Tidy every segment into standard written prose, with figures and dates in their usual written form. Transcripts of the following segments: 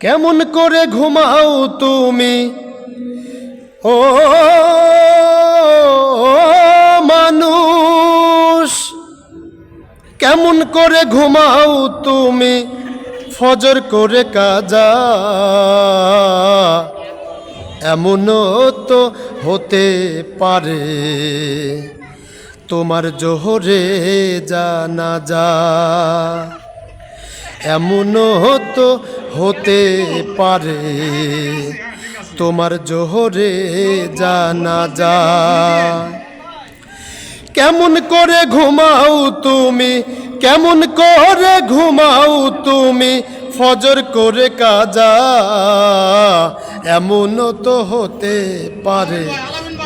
কেমন করে ঘুমাও তুমি ও মানুষ, কেমন করে ঘুমাও তুমি ফজর করে কাজা। এমনও তো হতে পারে তোমার জোহরে জানাজা। এমনও তো হতে পারে তোমার জোহরে জানাজা। কেমন করে ঘুমাও তুমি, কেমন করে ঘুমাও তুমি ফজর করে কাজা। এমনও তো হতে পারে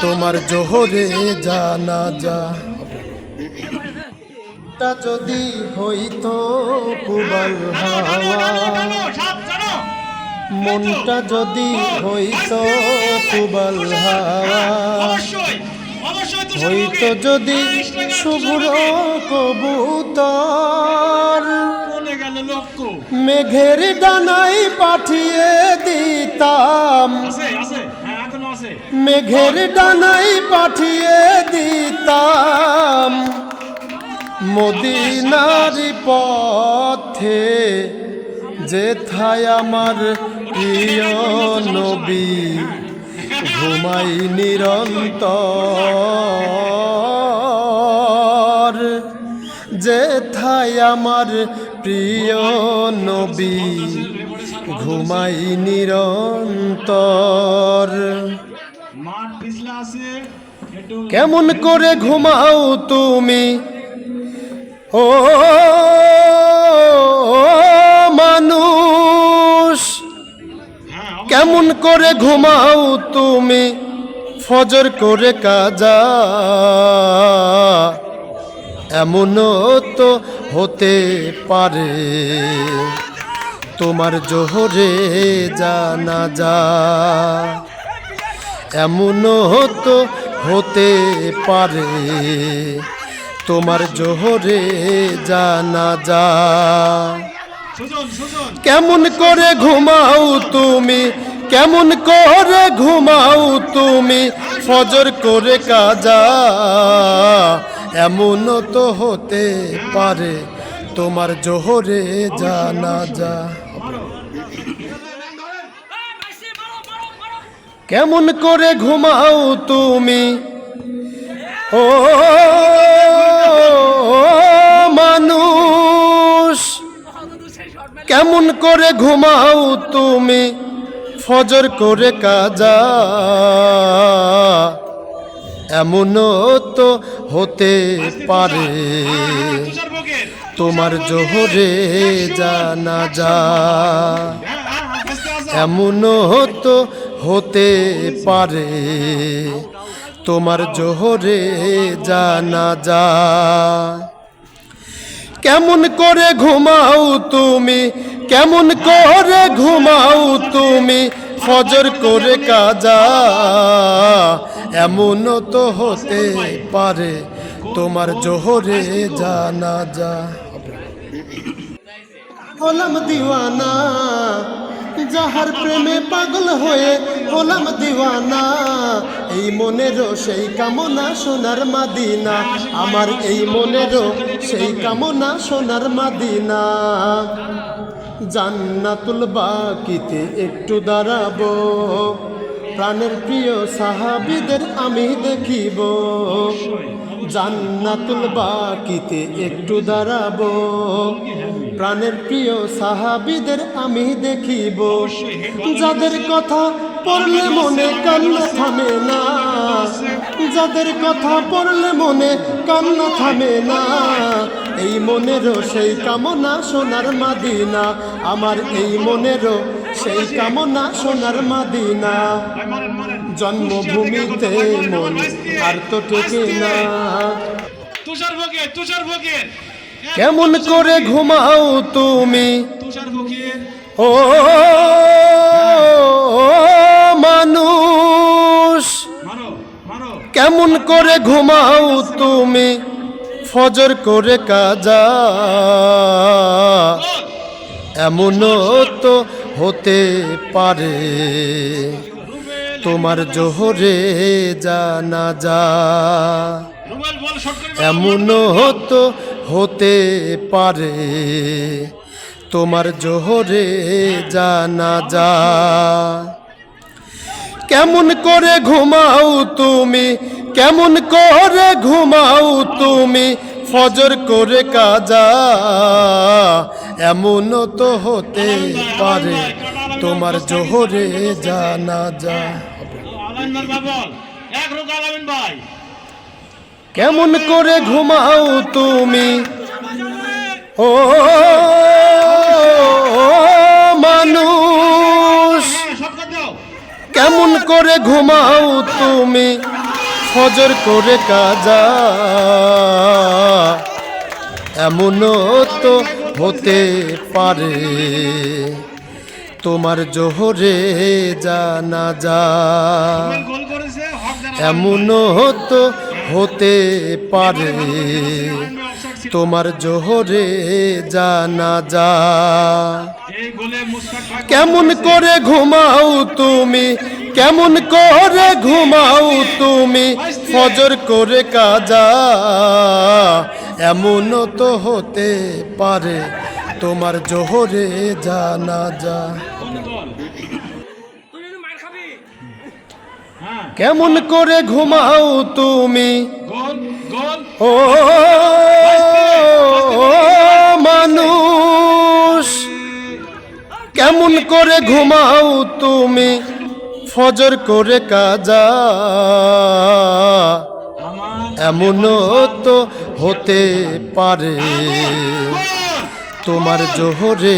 তোমার জোহরে জানাজা। তা যদি হইতো পুবাল হাওয়া, মনটা যদি হইতো পুবাল হাওয়া, হইতো যদি শুভ্র কবুতর, মেঘের ডানায় পাঠিয়ে দিতাম, মেঘের ডানায় পাঠিয়ে দিতাম মদিনার পথে, যেথায় আমার প্রিয় নবী ঘুমাই নিরন্তর। যেথায় আমার প্রিয় নবী ঘুমাই নিরন্তর। কেমন করে ঘুমাও তুমি ও মানুষ, কেমন করে ঘুমাও তুমি ফজর করে কাজা। এমনও তো হতে পারে তোমার জোহরে জানাজা। এমনও তো হতে পারে তোমার জোহরে জানাজা। কেমন করে ঘুমাও তুমি, কেমন করে ঘুমাও তুমি ফজর করে কাজা। এমনও তো হতে পারে তোমার জোহরে জানাজা। কেমন করে ঘুমাও তুমি ও মানুষ, কেমন করে ঘুমাও তুমি ফজর করে কাজা। এমনও তো হতে পারে তোমার জোহরে জানাজা। এমনও তো হতে পারে তোমার জোহরে জানাজা। কেমন করে ঘুমাও তুমি, কেমন করে ঘুমাও তুমি ফজর করে কাজা। এমনও তো হতে পারে তোমার জোহরে জানাজা। হলাম দিওয়ানা যাহার প্রেমে পাগল হয়ে, হলাম দিওয়ানা এই মনেরও সেই কামনা সোনার মাদিনা। আমার এই মনেরও সেই কামনা সোনার মাদিনা। জান্নাতুল বাকিতে একটু দাঁড়াবো, প্রাণের প্রিয় সাহাবীদের আমি দেখিব। জান্নাতুল বাকিতে একটু দাঁড়াবো, প্রাণের প্রিয় সাহাবীদের আমি দেখিব। যাদের কথা পড়লে মনে কান্না থামে না, যাদের কথা পড়লে মনে কান্না থামে না। এই মনেরও সেই কামনা সোনার মাদিনা। আমার এই মনেরও সেই কামনা সোনার মাদিনা। জন্মভূমিতে মন আর তো টেকে না। কেমন করে ঘুমাও তুমি ও মানুষ, কেমন করে ঘুমাও তুমি ফজর করে কাজা। এমনও তো হতে পারে তোমার জোহরে জানাজা এমনও তো হতে পারে তোমার জোহরে জানাজা কেমন করে ঘুমাও তুমি কেমন করে ঘুমাও তুমি ফজর করে কাজা এমনও তো হতে পারে তোমার জোহরে জানাজা কেমন করে ঘুমাও তুমি ও মানুষ কেমন করে ঘুমাও তুমি ফজর করে কাজা এমনও তো হতে পারে তোমার জোহরে জানাজা এমনও তো হতে পারে তোমার জোহরে জানাজা কেমন করে ঘুমাও তুমি কেমন করে ঘুমাও তুমি ফজর করে কাজা এমনও তো হতে পারে তোমার জোহরে জানাজা কেমন করে ঘুমাও তুমি ও মানুষ কেমন করে ঘুমাও তুমি ফজর করে কাজা এমনও তো হতে পারে তোমার জোহরে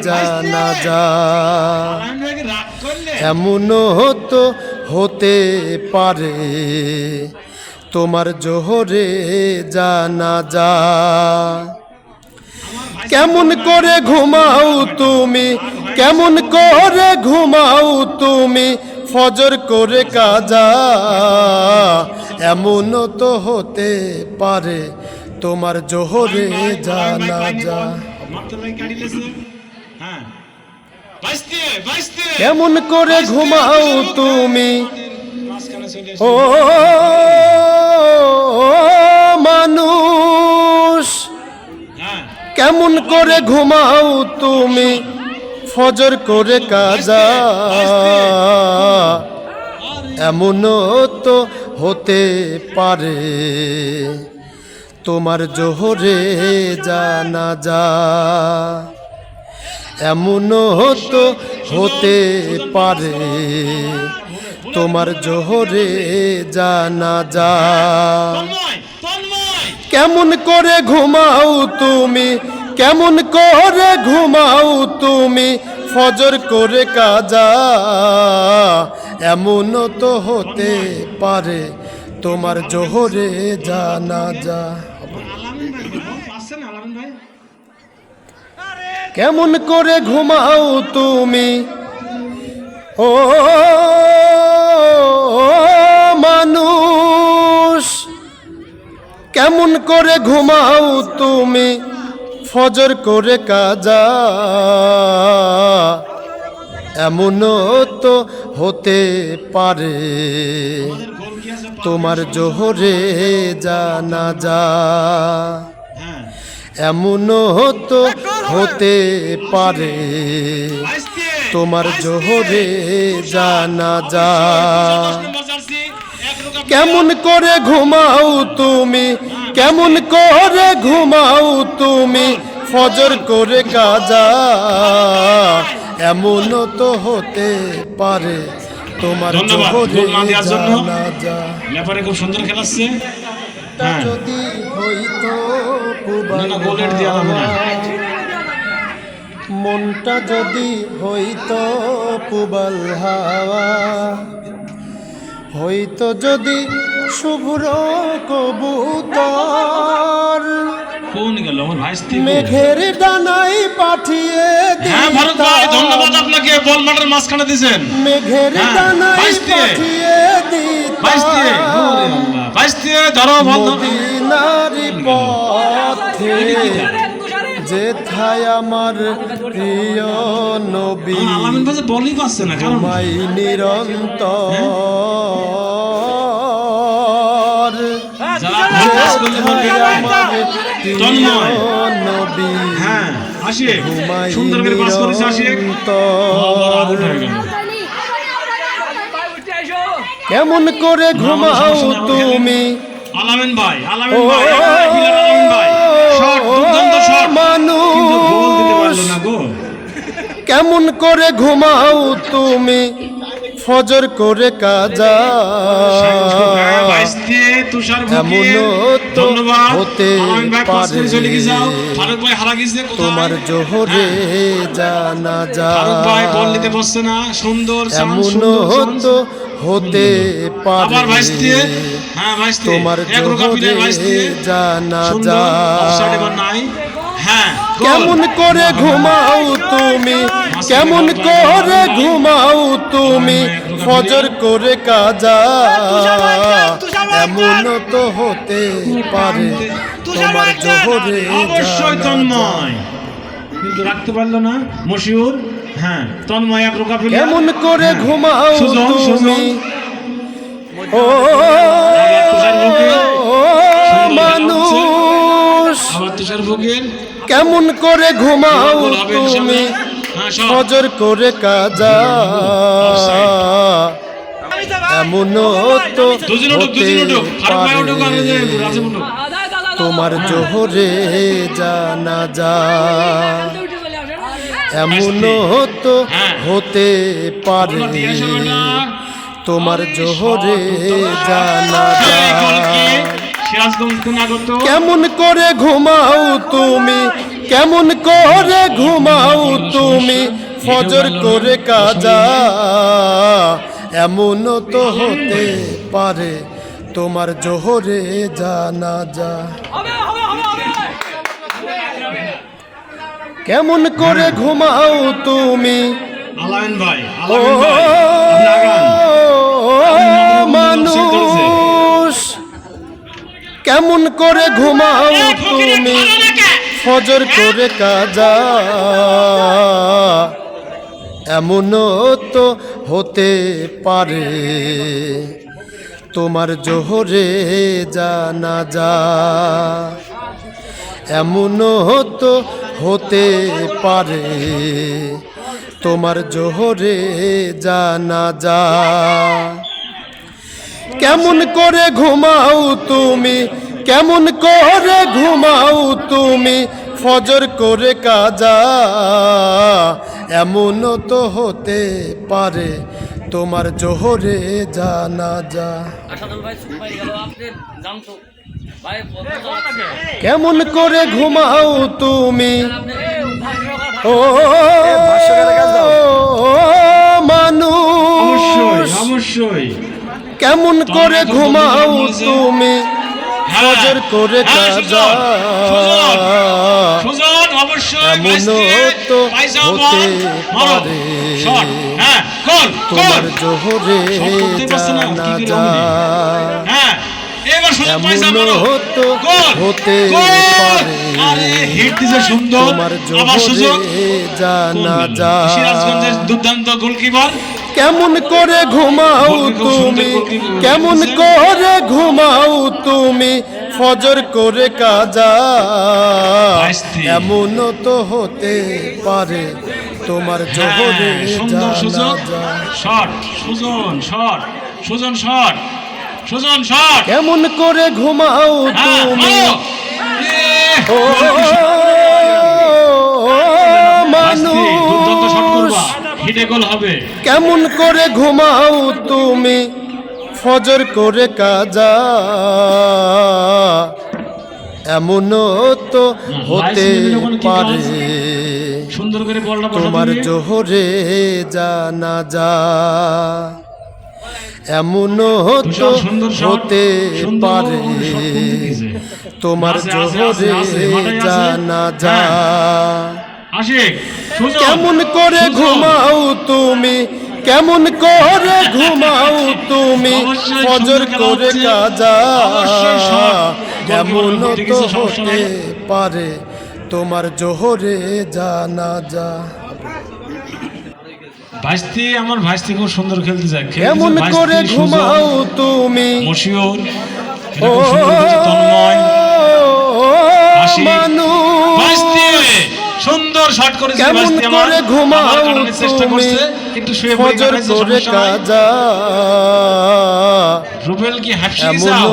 জানাজা এমনও তো হতে পারে তোমার জোহরে জানাজা কেমন করে ঘুমাও তুমি কেমন করে ঘুমাও তুমি ফজর করে কাজা এমনও তো হতে পারে তোমার জোহরে জানাজা কেমন করে ঘুমাও তুমি ও মানুষ কেমন করে ঘুমাও তুমি ফজর করে কাজা এমনও তো হতে পারে তোমার জোহরে জানাজা এমনও তো হতে পারে তোমার জোহরে জানাজা কেমন করে ঘুমাও তুমি কেমন করে ঘুমাও তুমি ফজর করে কাজা এমনও তো হতে পারে তোমার জোহরে জানাজা কেমন করে ঘুমাও তুমি ও মানুষ কেমন করে ঘুমাও তুমি ফজর করে কাজা এমনও তো হতে পারে তোমার জোহরে জানাজা এমনও তো হতে পারে তোমার জোহরে জানাজা কেমন করে ঘুমাও তুমি কেমন করে ঘুমাও তুমি ফজর করে কাজা এমনও তো হতে পারে তোমার জোহরে জানাজা ব্যাপারে খুব সুন্দর খেলাচ্ছে যদি হইতো পুবাল মনটা যদি হইতো পুবাল হাওয়া হইতো যদি শুভ্র কবুতর কোন গেল আমার ভাই মেঘের ডানায় পাঠিয়ে হ্যাঁ ভারত ভাই ধন্যবাদ আপনাকে বল মাঠের মাঝখানে দিবেন মেঘের ডানায় পাঠিয়ে দিতা বাইশ দিয়ে ধরো মদিনার পথে যেথায় আমার প্রিয় নবী আলামিন ভাই বলই পাচ্ছে না কারণ ঘুমাই নিরন্তর যারা আওয়াজ করলে বলবে যেথায় আমার প্রিয় তন্ময়। নবী হ্যাঁ আশিক ঘুমাই সুন্দর করে পাস করেছে আশিক আবার আউট হয়ে গেল কেমন করে ঘুমাও তুমি আলামিন ভাই প্লেয়ার আলামিন ভাই শট দুর্দান্ত শট কিন্তু গোল দিতে পারলো না গো কেমন করে ঘুমাও তুমি ফজর করে কাজা বাইশ দিয়ে তুষার ভুগিয়ে এমনও তো ধন্যবাদ হতে আলামিন ভাই পাস করে চলে গিয়ে যাও পারে ফারুক ভাই হারা গিয়েছে তোমার কোথায় জোহরে জানা যা ফারুক ভাই বল নিতে বসছে না সুন্দর চান্স এমনও সুন্দর তো হতে পারে আবার বাইশ দিয়ে হ্যাঁ বাইশ দিয়ে তোমার এক রোকা জোহরে প্লেয়ার বাইশ দিয়ে জানা সুন্দর যা অফসাইড এবার নাই হ্যাঁ গোল। কেমন করে ঘুমাও তুমি কেমন করে ঘুমাও তুমি ফজর করে কাজা এমন তো হতে পারে তোমার জোহরে অবশ্যই জানা যা। তন্ময় কিন্তু রাখতে পারলো না মশিউর হ্যাঁ তন্ময় এক রোকা প্লেয়ার কেমন করে ঘুমাও সুজন, তুমি সুজন। ও তুষার ভুগিয়ে মানুষ আবার তুষার ভুগিয়ে কেমন করে ঘুমাও গোল হবে তুমি ইনশাআল্লাহ। হ্যাঁ শট ফজর করে কাজা এমন তো দুজন উঠুক হতে ফারুক ভাই উঠুক আর এই যে পারে রাজীব উঠুক তোমার জোহরে জানা যা এমন তো হতে পারে তোমার জোহরে জানা যা এই গোল কি সিরাজগঞ্জ গুণাগত কেমন করে ঘুমাও তুমি কেমন করে ঘুমাও তুমি ফজর করে কাজা এমন তো হতে পারে তোমার জোহরে জানা যা কেমন করে ঘুমাও তুমি আলামিন ভাই ও আপনি আগান মানুষ কেমন করে ঘুমাও তুমি ফজর করে কাজা এমন তো হতে পারে তোমার জোহরে জানা যা এমন তো হতে পারে তোমার জোহরে জানা যা কেমন করে ঘুমাও তুমি কেমন করে ঘুমাও তুমি ফজর করে কাজা এমন তো হতে পারে তোমার জোহরে জানা যা কেমন করে ঘুমাও তুমি ও মানুষ অবশ্যই কেমন করে ঘুমাও তুমি ফজর করে কাজা সুজন অবশ্যই এমন তো হতে পারে হ্যাঁ গোল তোমার জোহরে জানা যা হ্যাঁ এবার সুজন পয়সা এমন মারো তো গোল হতে গোল! পারে আরে হিট দিছে সুন্দর তোমার আবার সুযোগ জোহরে জানা যা সিরাজগঞ্জের দুর্দান্ত গোলকিপার কেমন করে ঘুমাও তুমি কেমন করে ঘুমাও তুমি ফজর করে কাজা এমন তো হতে পারে তোমার জোহরে সুন্দর জানা সুযোগ যা শট সুজন শট সুজন শট সুজন শট কেমন করে ঘুমাও তুমি ও দুর্দান্ত শট করবা মানুষ হিটে গোল হবে কেমন করে ঘুমাও তুমি ফজর করে কাজা এমন তো হতে পারে সুন্দর করে বলটা তোমার জোহরে জানা যা এমন তো হতে পারে তোমার জোহরে জানা যা আশিক সুজন কেমন করে ঘুমাও তুমি কেমন করে ঘুমাও তুমি ফজর করে কাজা এমন তো হতে পারে তোমার জোহরে জানাজা। ভাইস্তি আমার ভাইস্তি খুব সুন্দর খেলতে যায়। কেমন করে ঘুমাও তুমি মশিউর ও তন্ময় মানুষ, সুন্দর শট করেছে কেমন করে ঘুমাও চেষ্টা তুমি করছে একটু শুয়ে ফজর করে কাজা। রুবেল কি হাফসি এমন যাও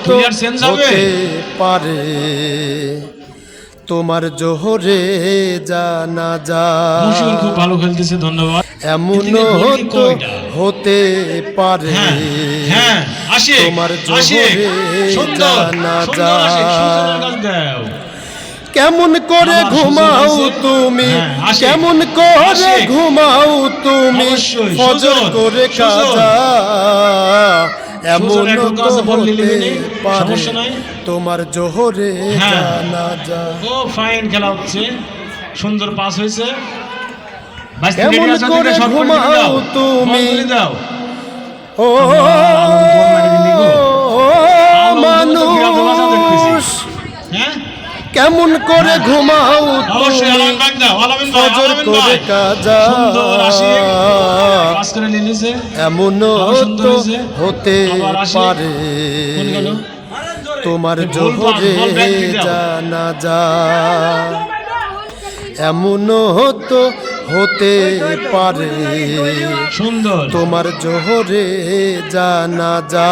তো প্লেয়ার চেঞ্জ হবে হতে পারে তোমার জোহরে জানাজা। মশিউর খুব ভালো খেলতেছে, ধন্যবাদ। এমন তো হতে পারে হ্যাঁ আসে তোমার আসে জোহরে সুন্দর জানাজা। সুন্দর আসে সুজনের কাজ দাও। কেমন করে আমার ঘুমাও সুজন আছে। তুমি হ্যাঁ, আসে। কেমন করে আসে। ঘুমাও তুমি অবশ্যই, ফজর সুজন, করে সুজন। কাজা। এমন সুজন এখন তো কাজে বল হতে নিলেনি, পারে সমস্যা নাই। তোমার জোহরে হ্যাঁ। জানাজা। ও ফাইন খেলা হচ্ছে, সুন্দর পাস হয়েছে। কেমন করে ঘুমাও তুমি দাও ও মানুষ, হ্যাঁ কেমন করে ঘুমাও অবশ্যই তুমি আলামিন ভাই দাও, আলামিন ভাই, ফজর আলামিন করে ভাই। কাজা। সুন্দর আসে পাস করে নিয়েছে। এমন আবার সুন্দর তো হয়েছে। হতে আবার আসে। পারে কোন গেল? তোমার এই ভুল পাস, জোহরে বল back দিয়ে দাও। জানাজা। এমন তো হতে পারে সুন্দর তোমার জোহরে জানাজা।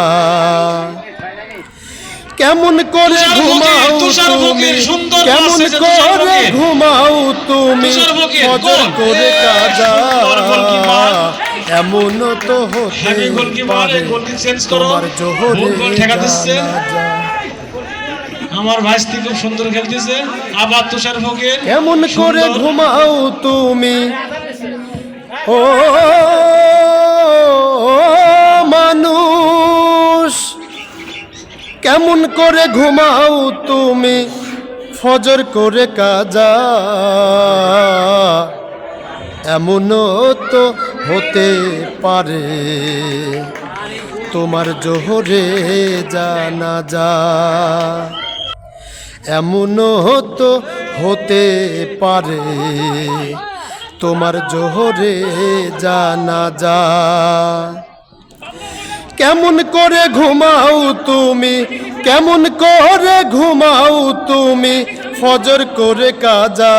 কেমন করে তুষার ঘুমাও ফকির, তুষার তুমি ফকির, সুন্দর কেমন পাস হয়েছে তুষার করে ফকির। ঘুমাও তুমি তুষার ফকির, ফজর গোল। করে কাজা। সুন্দর গোলকিপার। এমন তো হতে হ্যাভি গোলকিপার, পারে এই গোলটি চেঞ্জ করো। তোমার জোহরে ভুল গোল ঠেকা দিচ্ছে। জানাজা। আমার ভাইস্তি খুব সুন্দর খেলতেছে। আবার তুষার ফকির কেমন করে সুন্দর। ঘুমাও তুমি ও মানুষ, কেমন করে ঘুমাও তুমি ফজর করে কাজা। এমন তো হতে পারে তোমার জোহরে জানাজা। এমন তো হতে পারে তোমার জোহরে জানাজা। কেমন করে ঘুমাও তুমি কেমন করে ঘুমাও তুমি ফজর করে কাজা।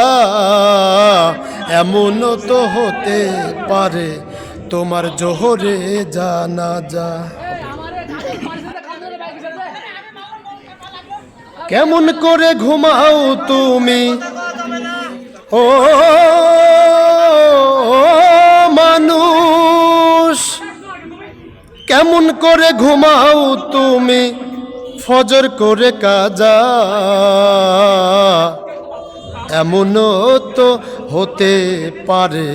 এমন তো হতে পারে তোমার জোহরে জানাজা। কেমন করে ঘুমাও তুমি ও মানুষ, কেমন করে ঘুমাও তুমি ফজর করে কাজা। এমন তো হতে পারে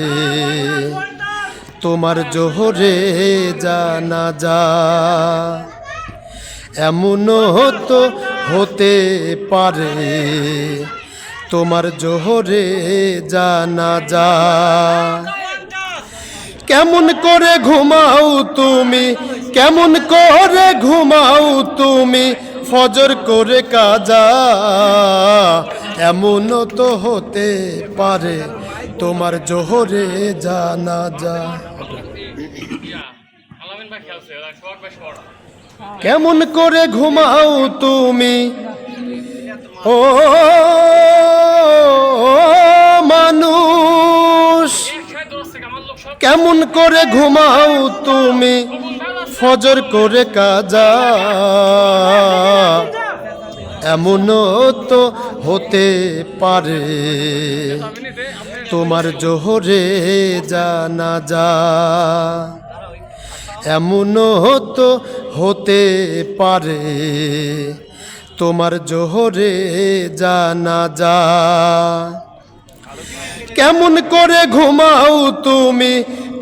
তোমার জোহরে জানাজা। এমন তো হতে পারে তোমার জোহরে জানাজা। কেমন করে ঘুমাও তুমি কেমন করে ঘুমাও তুমি ফজর করে কাজা। এমন তো হতে পারে তোমার জোহরে জানাজা। কেমন করে ঘুমাও তুমি ও মানুষ, কেমন করে ঘুমাও তুমি ফজর করে কাজা। এমন তো হতে পারে তোমার জোহরে জানাজা। এমন তো হতে পারে তোমার জোহরে জানাজা। কেমন করে ঘুমাও তুমি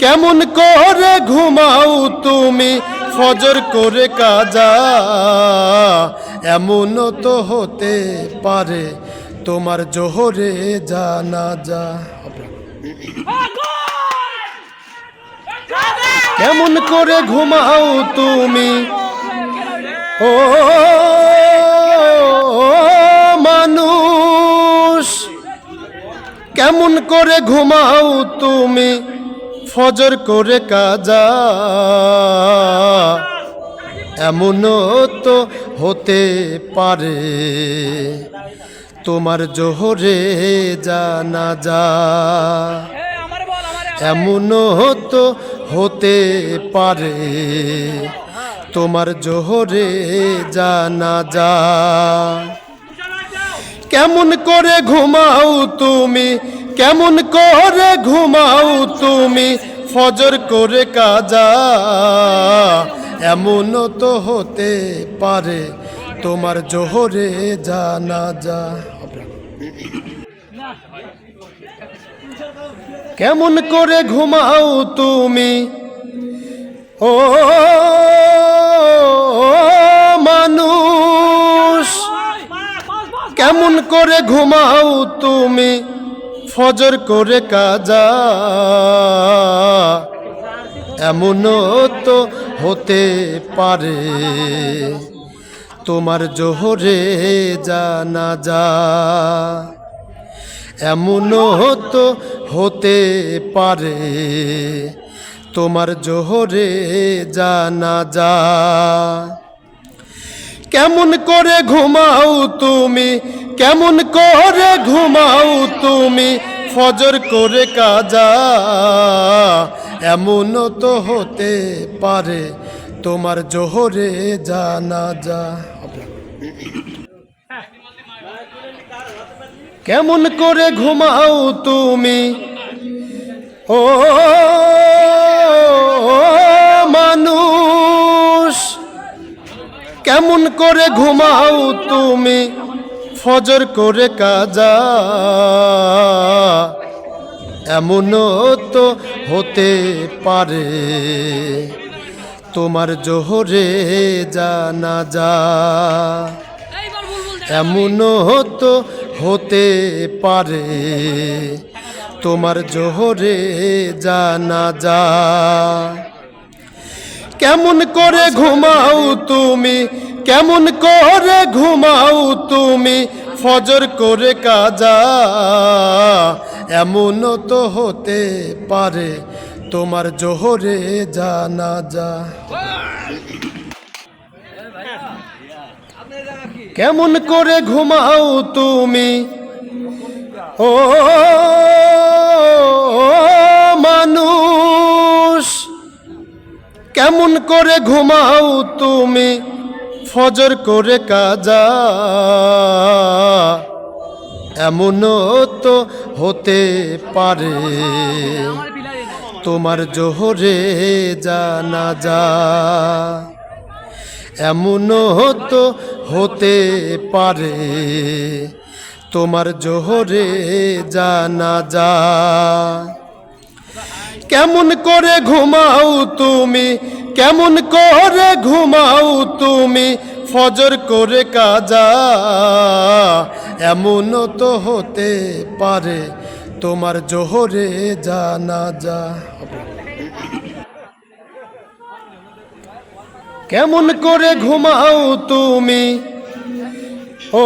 কেমন করে ঘুমাও তুমি ফজর করে কাজা। এমন তো হতে পারে তোমার জোহরে জানাজা। কেমন করে ঘুমাও তুমি ও মানুষ, কেমন করে ঘুমাও তুমি ফজর করে কাজা এমনও তো হতে পারে তোমার জোহরে জানাজা এমনও তো হতে পারে তোমার জোহরে জানাজা কেমন করে ঘুমাও তুমি কেমন করে ঘুমাও তুমি ফজর করে কাজা এমনও তো হতে পারে তোমার জোহরে জানাজা কেমন করে ঘুমাও তুমি ও মানুষ কেমন করে ঘুমাও তুমি ফজর করে কাজা এমনও তো হতে পারে তোমার জোহরে জানাজা এমনও তো হতে পারে তোমার জোহরে জানাজা কেমন করে ঘুমাও তুমি কেমন করে ঘুমাও তুমি ফজর করে কাজা এমনও তো হতে পারে তোমার জোহরে জানাজা কেমন করে ঘুমাও তুমি ও মানুষ কেমন করে ঘুমাও তুমি ফজর করে কাজা এমনও তো হতে পারে তোমার জোহরে জানাজা এমনও তো হতে পারে তোমার জোহরে জানাজা কেমন করে ঘুমাও তুমি কেমন করে ঘুমাও তুমি ফজর করে কাজা এমনও তো হতে পারে তোমার জোহরে জানাজা কেমন করে ঘুমাও তুমি ও মানুষ কেমন করে ঘুমাও তুমি ফজর করে কাজা এমনও তো হতে পারে তোমার জোহরে জানাজা এমনও তো হতে পারে তোমার জোহরে জানাজা কেমন করে ঘুমাও তুমি কেমন করে ঘুমাও তুমি ফজর করে কাজা এমনও তো হতে পারে তোমার জোহরে জানাজা কেমন করে ঘুমাও তুমি ও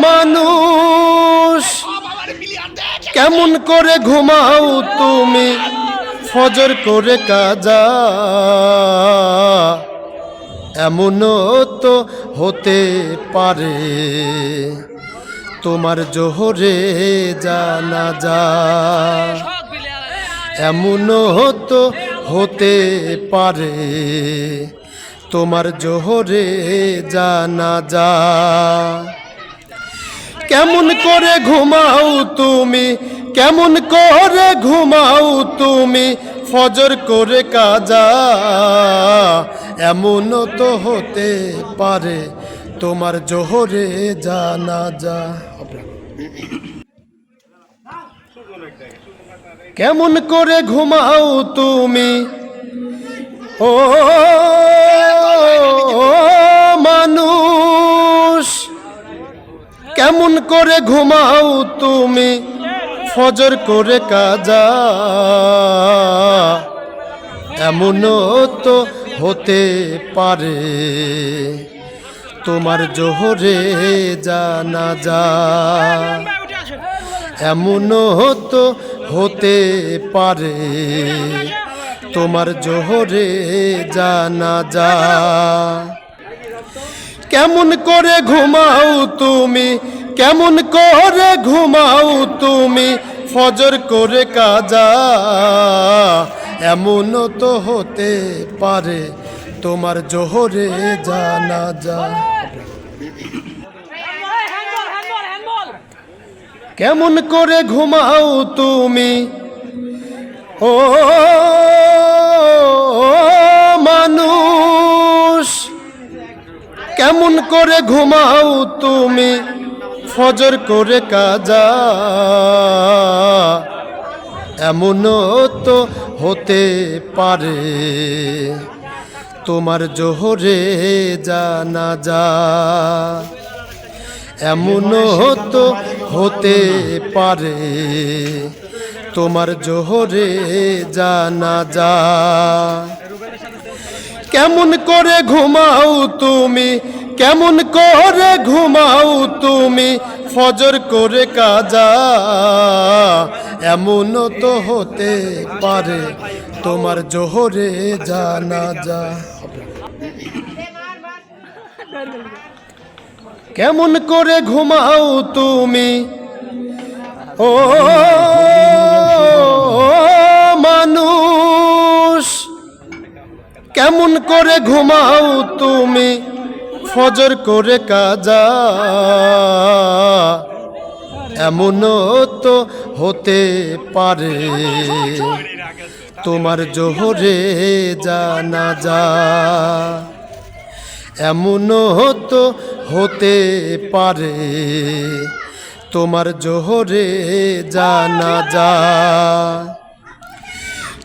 মানুষ কেমন করে ঘুমাও তুমি ফজর করে কাজা এমনও তো হতে পারে তোমার জোহরে জানাজা এমনও তো হতে পারে তোমার জোহরে জানাজা কেমন করে ঘুমাও তুমি কেমন করে ঘুমাও তুমি ফজর করে কাজা এমনও তো হতে পারে তোমার জোহরে জানাজা কেমন করে ঘুমাও তুমি ও মানুষ কেমন করে ঘুমাও তুমি ফজর করে কাজা এমনও তো হতে পারে তোমার জোহরে জানাজা এমনও তো হতে পারে তোমার জোহরে জানাজা কেমন করে ঘুমাও তুমি কেমন করে ঘুমাও তুমি ফজর করে কাজা এমনও তো হতে পারে তোমার জোহরে জানাজা কেমন করে ঘুমাও তুমি ও মানুষ কেমন করে ঘুমাও তুমি ফজর করে কাজা এমনও তো হতে পারে তোমার জোহরে জানাজা এমনও তো হতে পারে তোমার জোহরে জানাজা কেমন করে ঘুমাও তুমি কেমন করে ঘুমাও তুমি ফজর করে কাজা এমনও তো হতে পারে তোমার জোহরে জানাজা কেমন করে ঘুমাও তুমি ও মানুষ কেমন করে ঘুমাও তুমি ফজর করে কাজা এমনও তো হতে পারে তোমার জোহরে জানাজা এমনও তো হতে পারে তোমার জোহরে জানাজা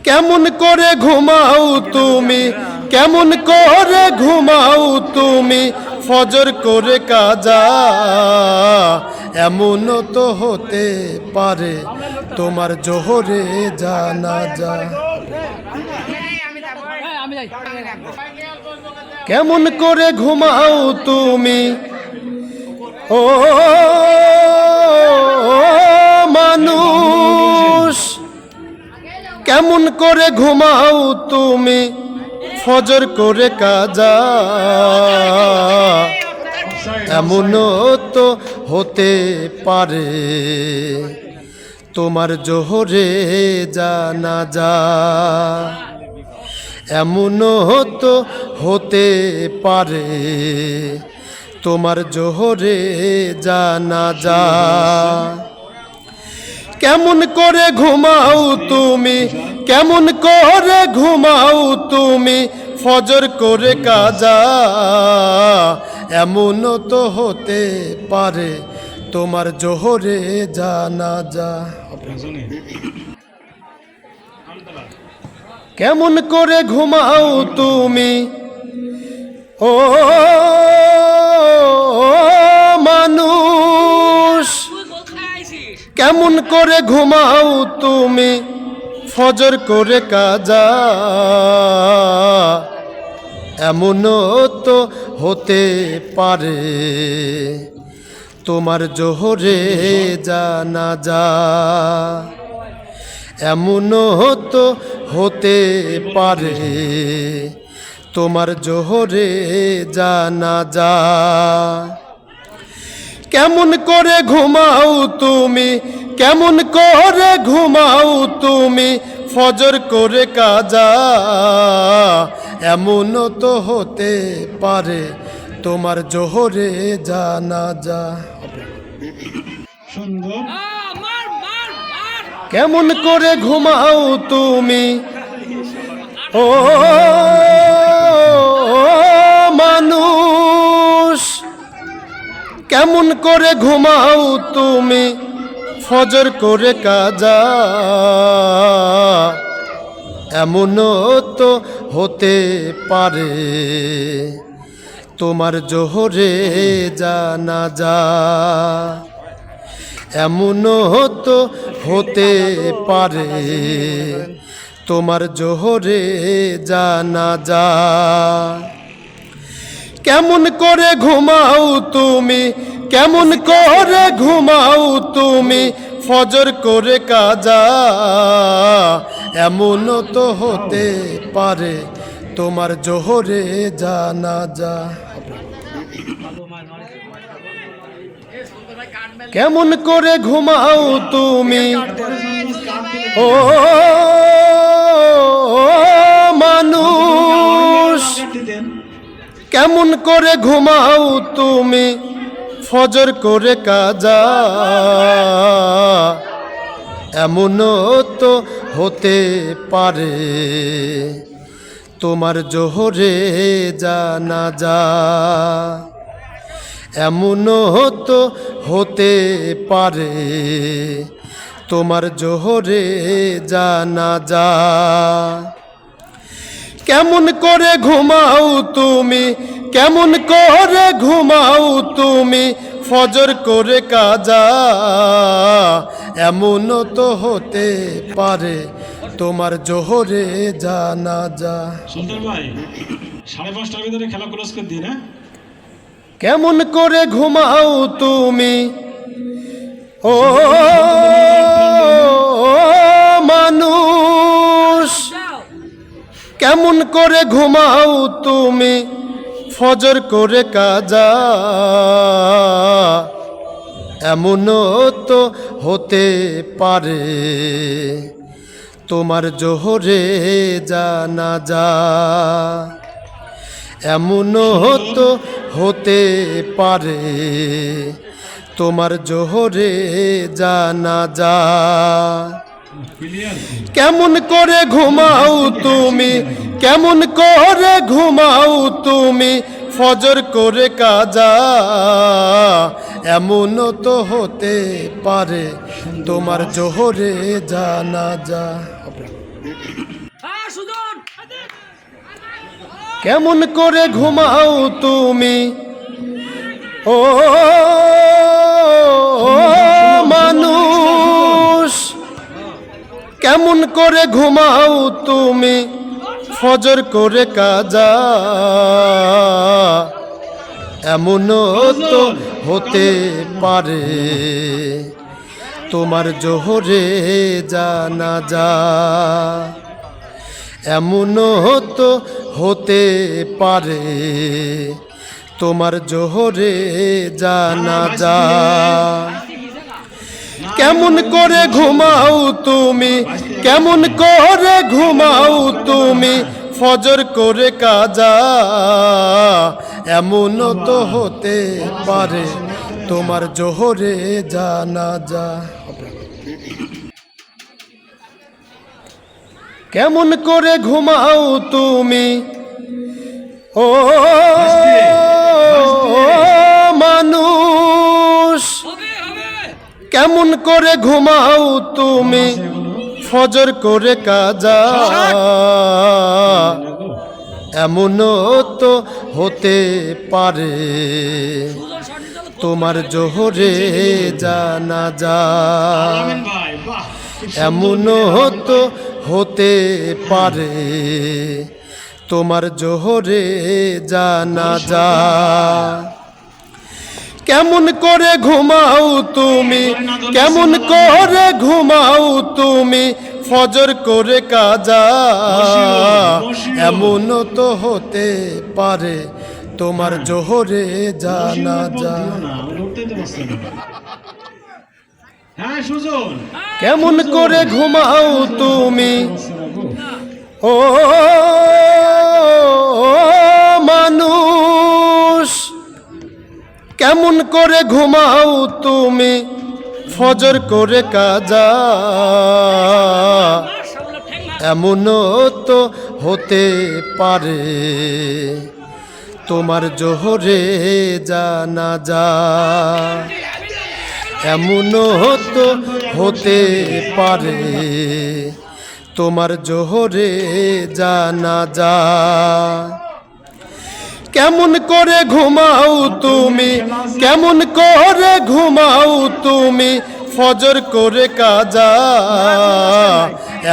কেমন করে ঘুমাও তুমি কেমন করে ঘুমাও তুমি ফজর করে কাজা এমনও তো হতে পারে তোমার জোহরে জানাজা কেমন করে ঘুমাও তুমি ও মানুষ কেমন করে ঘুমাও তুমি ফজর করে কাজা এমনও তো হতে পারে তোমার জোহরে জানাজা এমনও তো হতে পারে তোমার জোহরে জানাজা কেমন করে ঘুমাও তুমি কেমন করে ঘুমাও তুমি ফজর করে কাজা এমনও তো হতে পারে তোমার জোহরে জানাজা কেমন করে ঘুমাও তুমি ও মানুষ কেমন করে ঘুমাও তুমি ফজর করে কাজা এমনও তো হতে পারে তোমার জোহরে জানাজা এমনও তো হতে পারে তোমার জোহরে জানাজা কেমন করে ঘুমাও তুমি কেমন করে ঘুমাও তুমি ফজর করে কাজা এমনও তো হতে পারে তোমার জোহরে জানাজা কেমন করে ঘুমাও তুমি ও মানুষ কেমন করে ঘুমাও তুমি ফজর করে কাজা এমনও তো হতে পারে তোমার জোহরে জানাজা এমনও তো হতে পারে তোমার জোহরে জানাজা কেমন করে ঘুমাও তুমি, কেমন করে ঘুমাও তুমি, ফজর করে কাজা। এমনও তো হতে পারে তোমার জোহরে জানাজা। কেমন করে ঘুমাও তুমি ও মানুষ, কেমন করে ঘুমাও তুমি, ফজর করে কাজা। এমনও তো হতে পারে তোমার জোহরে জানাজা। এমনও তো হতে পারে তোমার জোহরে জানাজা। কেমন করে ঘুমাও তুমি, কেমন করে ঘুমাও তুমি, ফজর করে কাজা। এমনও তো হতে পারে তোমার জোহরে জানাজা। সুন্দর ভাই 5:30টার ভিতরে খেলা ক্লোজ করে দিই না। কেমন করে ঘুমাও তুমি ও মানুষ, কেমন করে ঘুমাও তুমি, ফজর করে কাজা। এমনও তো হতে পারে তোমার জোহরে জানাজা। এমনও তো হতে পারে তোমার জোহরে জানাজা। কেমন করে ঘুমাও তুমি, কেমন করে ঘুমাও তুমি, ফজর করে কাজা। এমনও তো হতে পারে তোমার জোহরে জানাজা। কেমন করে ঘুমাও তুমি ও মানুষ, কেমন করে ঘুমাও তুমি, ফজর করে কাজা। এমনও তো হতে পারে তোমার জোহরে জানাজা। এমনও তো হতে পারে তোমার জোহরে জানাজা। কেমন করে ঘুমাও তুমি, কেমন করে ঘুমাও তুমি, ফজর করে কাজা। এমনও তো হতে পারে তোমার জোহরে জানাজা। কেমন করে ঘুমাও তুমি ও মানুষ, কেমন করে ঘুমাও তুমি, ফজর করে কাজা। এমনও তো হতে পারে তোমার জোহরে জানাজা। এমনও তো হতে পারে তোমার জোহরে জানাজা। কেমন করে ঘুমাও তুমি, কেমন করে ঘুমাও তুমি, ফজর করে কাজা। এমনও তো হতে পারে তোমার জোহরে জানাজা। কেমন করে ঘুমাও তুমি ও মানুষ, কেমন করে ঘুমাও তুমি, ফজর করে কাজা। এমনও তো হতে পারে তোমার জোহরে জানাজা। এমনও তো হতে পারে তোমার জোহরে জানাজা। কেমন করে ঘুমাও তুমি, কেমন করে ঘুমাও তুমি, ফজর করে কাজা।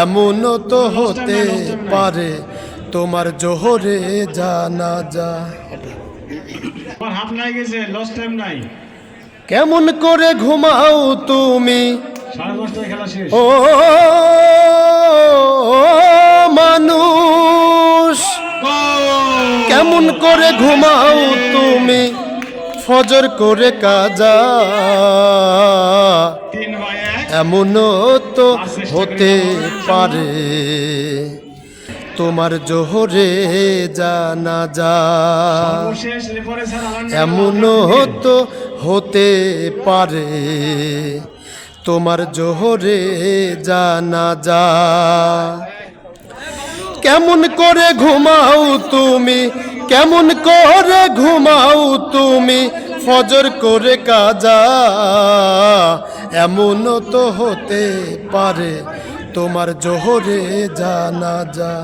এমনও তো হতে পারে তোমার জোহরে জানাজা। আমার হাফ নাই গেছে, লস টাইম নাই। কেমন করে ঘুমাও তুমি 10:30টায় খেলা শেষ। ও মানুষ, কেমন করে ঘুমাও তুমি ফজর করে কাজা। 3/1 এমনও তো হতে পারে তোমার জোহরে জানাজা। সর্বশেষ রেফারে স্যার আলান এমনও তো হতে পারে তোমার জোহরে জানাজা। কেমন করে ঘুমাও তুমি, কেমন করে ঘুমাও তুমি ফজর করে কাজা। এমনও তো হতে পারে তোমার জোহরে জানাজা।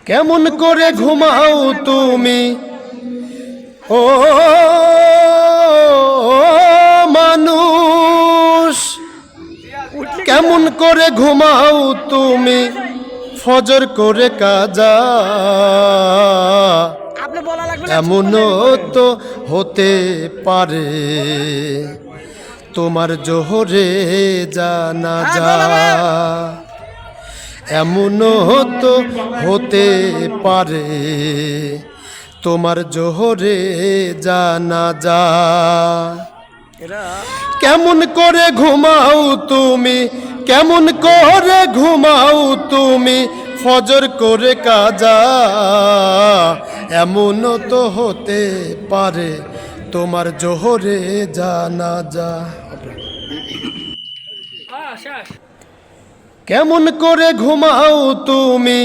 কেমন করে ঘুমাও তুমি ও মানুষ, কেমন করে ঘুমাও তুমি ফজর করে কাজা। এমনও তো হতে পারে তোমার জোহরে জানাজা। এমনও তো হতে পারে তোমার জোহরে জানাজা। কেমন করে ঘুমাও তুমি, কেমন করে ঘুমাও তুমি ফজর করে কাজা। এমনও তো হতে পারে তোমার জোহরে জানাজা। কেমন করে ঘুমাও তুমি